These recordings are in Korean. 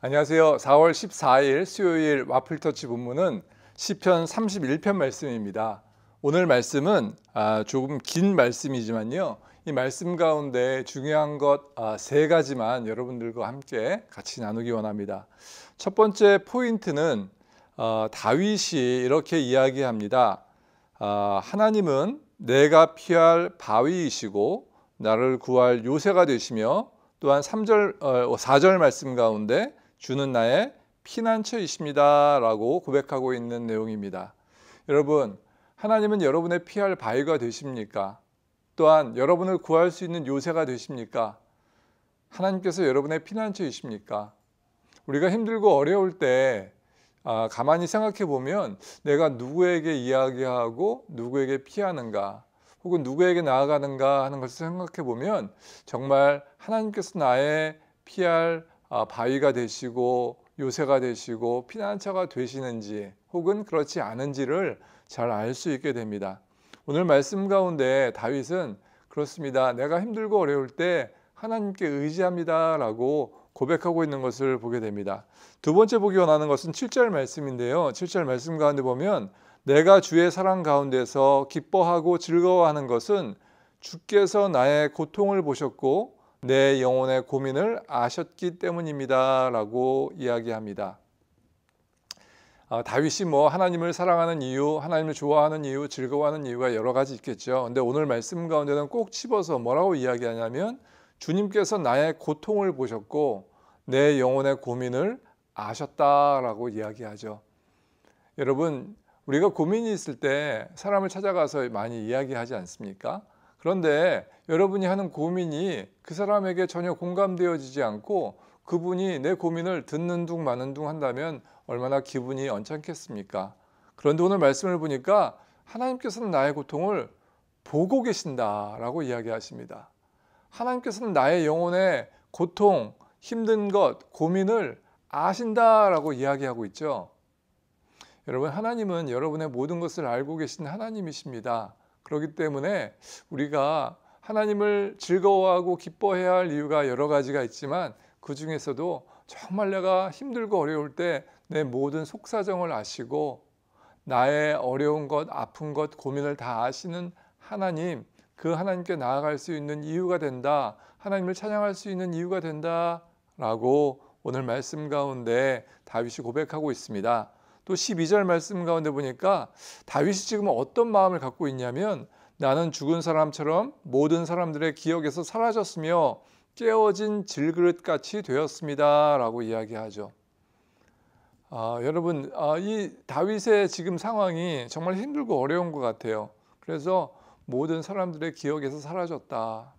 안녕하세요. 4월 14일 수요일 와플터치 본문은 시편 31편 말씀입니다. 오늘 말씀은 조금 긴 말씀이지만요. 이 말씀 가운데 중요한 것 세 가지만 여러분들과 함께 같이 나누기 원합니다. 첫 번째 포인트는 다윗이 이렇게 이야기합니다. 하나님은 내가 피할 바위이시고 나를 구할 요새가 되시며 또한 4절 말씀 가운데 주는 나의 피난처이십니다 라고 고백하고 있는 내용입니다. 여러분, 하나님은 여러분의 피할 바위가 되십니까? 또한 여러분을 구할 수 있는 요새가 되십니까? 하나님께서 여러분의 피난처이십니까? 우리가 힘들고 어려울 때 가만히 생각해 보면 내가 누구에게 이야기하고 누구에게 피하는가 혹은 누구에게 나아가는가 하는 것을 생각해 보면 정말 하나님께서 나의 피할 바위가 되시고 요새가 되시고 피난처가 되시는지 혹은 그렇지 않은지를 잘 알 수 있게 됩니다. 오늘 말씀 가운데 다윗은 그렇습니다. 내가 힘들고 어려울 때 하나님께 의지합니다 라고 고백하고 있는 것을 보게 됩니다. 두 번째 보기 원하는 것은 7절 말씀인데요. 7절 말씀 가운데 보면 내가 주의 사랑 가운데서 기뻐하고 즐거워하는 것은 주께서 나의 고통을 보셨고 내 영혼의 고민을 아셨기 때문입니다 라고 이야기합니다. 다윗이 하나님을 사랑하는 이유, 하나님을 좋아하는 이유, 즐거워하는 이유가 여러 가지 있겠죠. 근데 오늘 말씀 가운데는 꼭 집어서 뭐라고 이야기하냐면 주님께서 나의 고통을 보셨고 내 영혼의 고민을 아셨다라고 이야기하죠. 여러분, 우리가 고민이 있을 때 사람을 찾아가서 많이 이야기하지 않습니까? 그런데 여러분이 하는 고민이 그 사람에게 전혀 공감되어지지 않고 그분이 내 고민을 듣는 둥 마는 둥 한다면 얼마나 기분이 언짢겠습니까? 그런데 오늘 말씀을 보니까 하나님께서는 나의 고통을 보고 계신다라고 이야기하십니다. 하나님께서는 나의 영혼의 고통, 힘든 것, 고민을 아신다라고 이야기하고 있죠. 여러분, 하나님은 여러분의 모든 것을 알고 계신 하나님이십니다. 그렇기 때문에 우리가 하나님을 즐거워하고 기뻐해야 할 이유가 여러 가지가 있지만 그 중에서도 정말 내가 힘들고 어려울 때 내 모든 속사정을 아시고 나의 어려운 것, 아픈 것, 고민을 다 아시는 하나님, 그 하나님께 나아갈 수 있는 이유가 된다. 하나님을 찬양할 수 있는 이유가 된다라고 오늘 말씀 가운데 다윗이 고백하고 있습니다. 또 12절 말씀 가운데 보니까 다윗이 지금 어떤 마음을 갖고 있냐면 나는 죽은 사람처럼 모든 사람들의 기억에서 사라졌으며 깨어진 질그릇같이 되었습니다 라고 이야기하죠. 여러분, 이 다윗의 지금 상황이 정말 힘들고 어려운 것 같아요. 그래서 모든 사람들의 기억에서 사라졌다.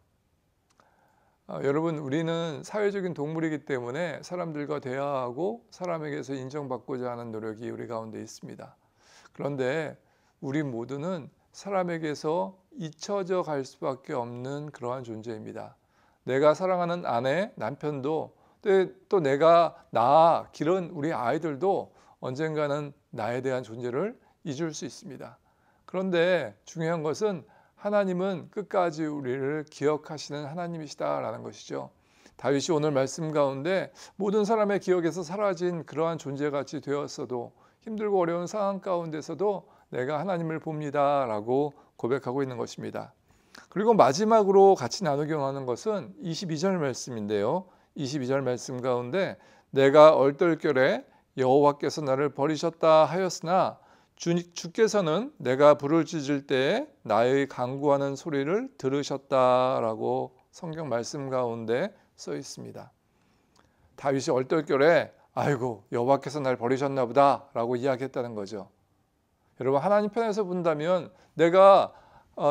여러분, 우리는 사회적인 동물이기 때문에 사람들과 대화하고 사람에게서 인정받고자 하는 노력이 우리 가운데 있습니다. 그런데 우리 모두는 사람에게서 잊혀져 갈 수밖에 없는 그러한 존재입니다. 내가 사랑하는 아내, 남편도 또 내가 기른 우리 아이들도 언젠가는 나에 대한 존재를 잊을 수 있습니다. 그런데 중요한 것은 하나님은 끝까지 우리를 기억하시는 하나님이시다라는 것이죠. 다윗이 오늘 말씀 가운데 모든 사람의 기억에서 사라진 그러한 존재같이 되었어도 힘들고 어려운 상황 가운데서도 내가 하나님을 봅니다 라고 고백하고 있는 것입니다. 그리고 마지막으로 같이 나누기 원하는 것은 22절 말씀인데요. 22절 말씀 가운데 내가 얼떨결에 여호와께서 나를 버리셨다 하였으나 주께서는 내가 부르짖을 때에 나의 간구하는 소리를 들으셨다라고 성경 말씀 가운데 써 있습니다. 다윗이 얼떨결에 아이고 여호와께서 날 버리셨나 보다 라고 이야기했다는 거죠. 여러분, 하나님 편에서 본다면 내가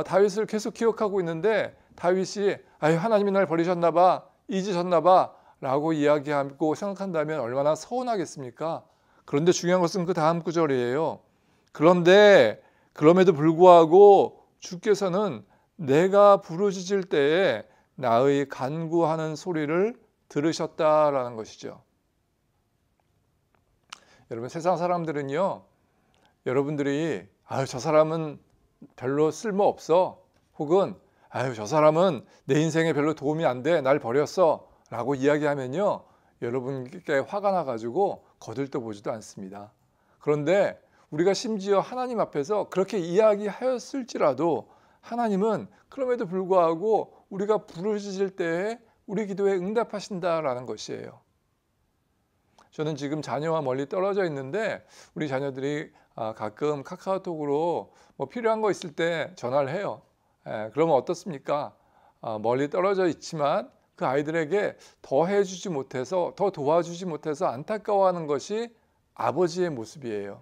다윗을 계속 기억하고 있는데 다윗이 하나님이 날 버리셨나 봐, 잊으셨나 봐 라고 이야기하고 생각한다면 얼마나 서운하겠습니까? 그런데 중요한 것은 그 다음 구절이에요. 그런데 그럼에도 불구하고 주께서는 내가 부르짖을 때에 나의 간구하는 소리를 들으셨다라는 것이죠. 여러분, 세상 사람들은요, 여러분들이 저 사람은 별로 쓸모없어 혹은 저 사람은 내 인생에 별로 도움이 안 돼, 날 버렸어 라고 이야기하면요, 여러분께 화가 나가지고 거들떠보지도 않습니다. 그런데 우리가 심지어 하나님 앞에서 그렇게 이야기하였을지라도 하나님은 그럼에도 불구하고 우리가 부르짖을 때에 우리 기도에 응답하신다라는 것이에요. 저는 지금 자녀와 멀리 떨어져 있는데 우리 자녀들이 가끔 카카오톡으로 뭐 필요한 거 있을 때 전화를 해요. 그러면 어떻습니까? 멀리 떨어져 있지만 그 아이들에게 더 해주지 못해서, 더 도와주지 못해서 안타까워하는 것이 아버지의 모습이에요.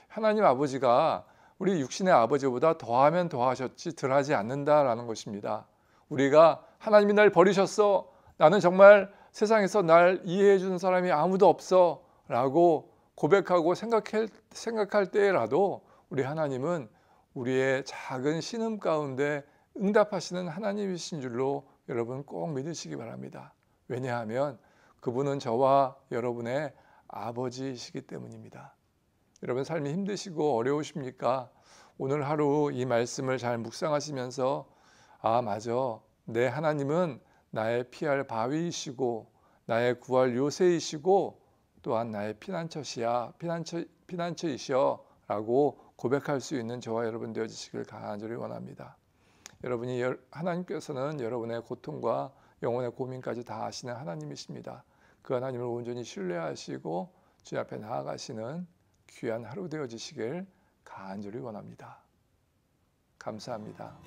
하나님 아버지가 우리 육신의 아버지보다 더하면 더하셨지 덜하지 않는다라는 것입니다. 우리가 하나님이 날 버리셨어, 나는 정말 세상에서 날 이해해 주는 사람이 아무도 없어 라고 고백하고 생각할 때라도 우리 하나님은 우리의 작은 신음 가운데 응답하시는 하나님이신 줄로 여러분 꼭 믿으시기 바랍니다. 왜냐하면 그분은 저와 여러분의 아버지이시기 때문입니다. 여러분 삶이 힘드시고 어려우십니까? 오늘 하루 이 말씀을 잘 묵상하시면서 맞아, 내 하나님은 나의 피할 바위이시고 나의 구할 요새이시고 또한 나의 피난처이시여 라고 고백할 수 있는 저와 여러분 되어주시길 간절히 원합니다. 여러분이 하나님께서는 여러분의 고통과 영혼의 고민까지 다 아시는 하나님이십니다. 그 하나님을 온전히 신뢰하시고 주 앞에 나아가시는 귀한 하루 되어주시길 간절히 원합니다. 감사합니다.